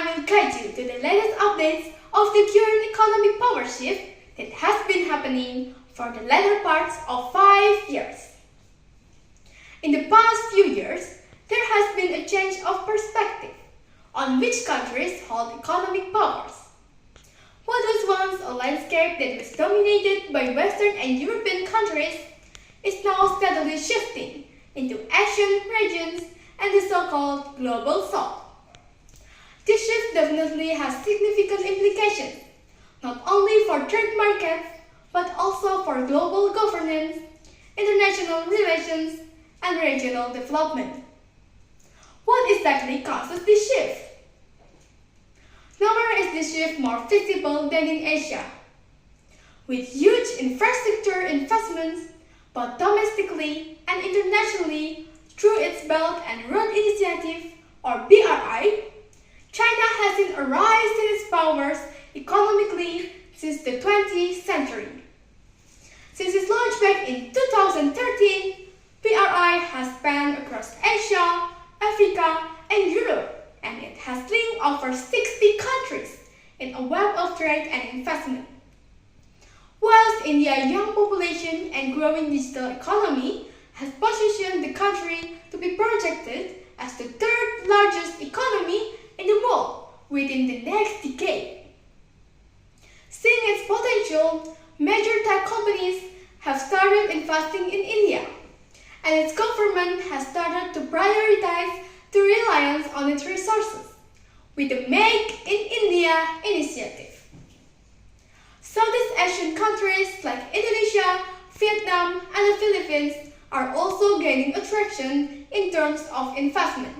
I will guide you to the latest updates of the current economic power shift that has been happening for the latter parts of 5 years. In the past few years, there has been a change of perspective on which countries hold economic powers. What was once a landscape that was dominated by Western and European countries is now steadily shifting into Asian regions and the so-called Global South. This shift definitely has significant implications, not only for trade markets, but also for global governance, international relations, and regional development. What exactly causes this shift? Nowhere is this shift more visible than in Asia. With huge infrastructure investments, both domestically and internationally, through its Belt and Road Initiative, or BRI, China has seen a rise in its powers economically since the 20th century. Since its launch back in 2013, BRI has spanned across Asia, Africa, and Europe, and it has linked over 60 countries in a web of trade and investment. Whilst India's young population and growing digital economy has positioned the country to be projected as the third largest economy in the world within the next decade. Seeing its potential, major tech companies have started investing in India, and its government has started to prioritize the reliance on its resources with the Make in India initiative. Southeast Asian countries like Indonesia, Vietnam, and the Philippines are also gaining attraction in terms of investment.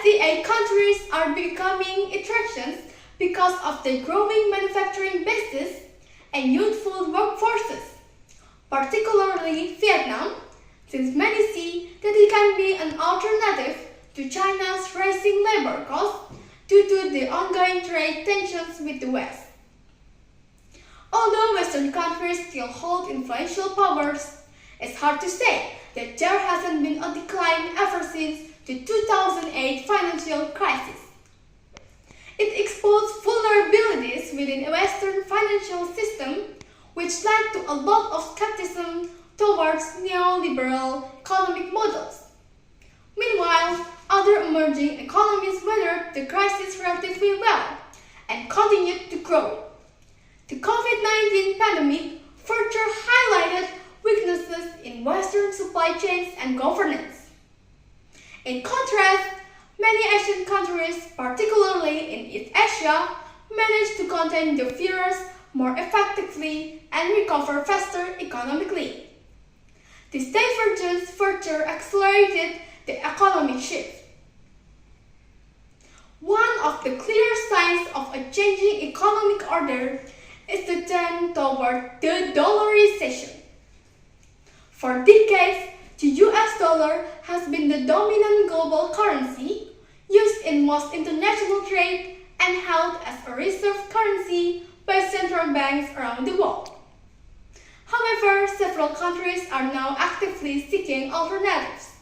SEA countries are becoming attractions because of their growing manufacturing bases and youthful workforces, particularly Vietnam, since many see that it can be an alternative to China's rising labor costs due to the ongoing trade tensions with the West. Although Western countries still hold influential powers, it's hard to say that there hasn't been a decline ever since the 2008 financial crisis. It exposed vulnerabilities within a Western financial system, which led to a lot of skepticism towards neoliberal economic models. Meanwhile, other emerging economies weathered the crisis relatively well and continued to grow. The COVID-19 pandemic further highlighted weaknesses in Western supply chains and governance. In contrast, many Asian countries, particularly in East Asia, managed to contain the virus more effectively and recover faster economically. This divergence further accelerated the economic shift. One of the clear signs of a changing economic order is the trend toward the dollarization. For decades, the US dollar has been the dominant global currency, used in most international trade and held as a reserve currency by central banks around the world. However, several countries are now actively seeking alternatives.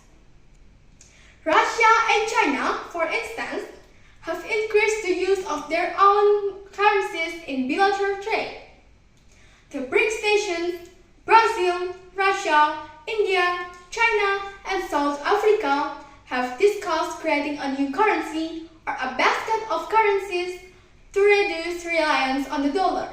Russia and China, for instance, have increased the use of their own currencies in bilateral trade. The BRICS nations, Brazil, Russia, India, China, and South Africa have discussed creating a new currency or a basket of currencies to reduce reliance on the dollar.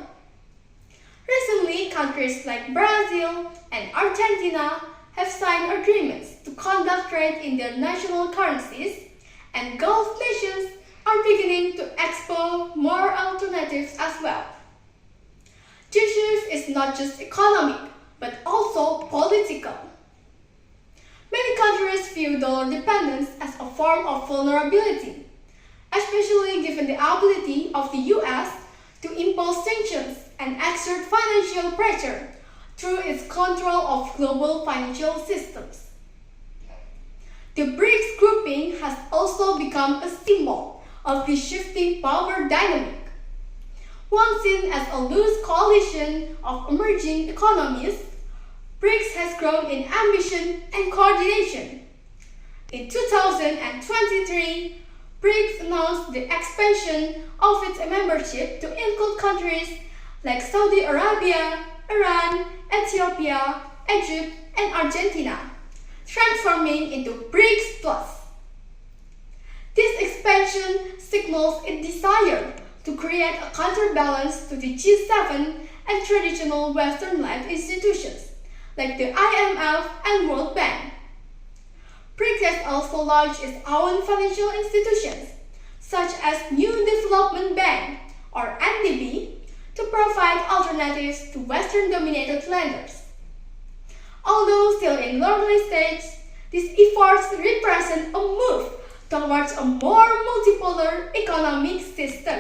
Recently, countries like Brazil and Argentina have signed agreements to conduct trade in their national currencies, and Gulf nations are beginning to explore more alternatives as well. This shift is not just economic, but also political. Many countries view dollar dependence as a form of vulnerability, especially given the ability of the US to impose sanctions and exert financial pressure through its control of global financial systems. The BRICS grouping has also become a symbol of this shifting power dynamic. Once seen as a loose coalition of emerging economies, BRICS has grown in ambition and coordination. In 2023, BRICS announced the expansion of its membership to include countries like Saudi Arabia, Iran, Ethiopia, Egypt, and Argentina, transforming into BRICS Plus. This expansion signals its desire to create a counterbalance to the G7 and traditional Western-led institutions like the IMF and World Bank. BRICS has also launched its own financial institutions, such as New Development Bank or NDB, to provide alternatives to Western-dominated lenders. Although still in early stage, these efforts represent a move towards a more multipolar economic system.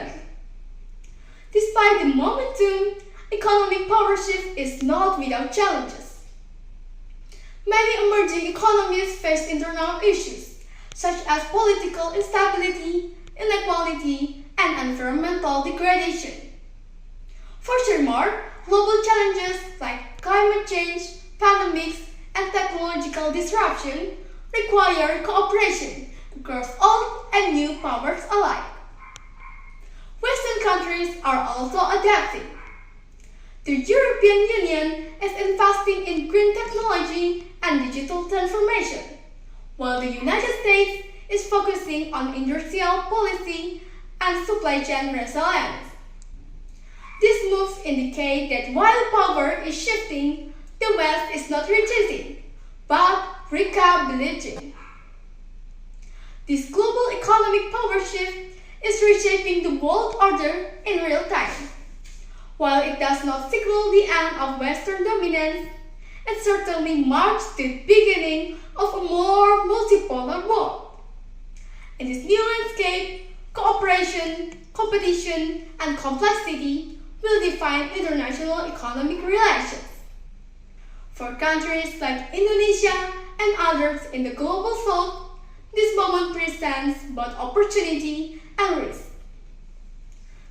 Despite the momentum, economic power shift is not without challenges. Many emerging economies face internal issues, such as political instability, inequality, and environmental degradation. Furthermore, global challenges like climate change, pandemics, and technological disruption require cooperation across old and new powers alike. Western countries are also adapting. The European Union is investing in green technology and digital transformation, while the United States is focusing on industrial policy and supply chain resilience. These moves indicate that while power is shifting, the West is not retreating, but recalibrating. This global economic power shift is reshaping the world order in real time. While it does not signal the end of Western dominance, it certainly marks the beginning of a more multipolar world. In this new landscape, cooperation, competition, and complexity will define international economic relations. For countries like Indonesia and others in the global south, this moment presents both opportunity and risk.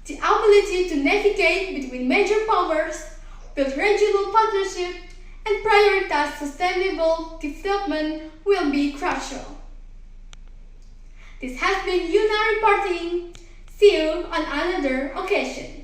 The ability to navigate between major powers, build regional partnerships, and prioritize sustainable development will be crucial. This has been Yuna reporting. See you on another occasion.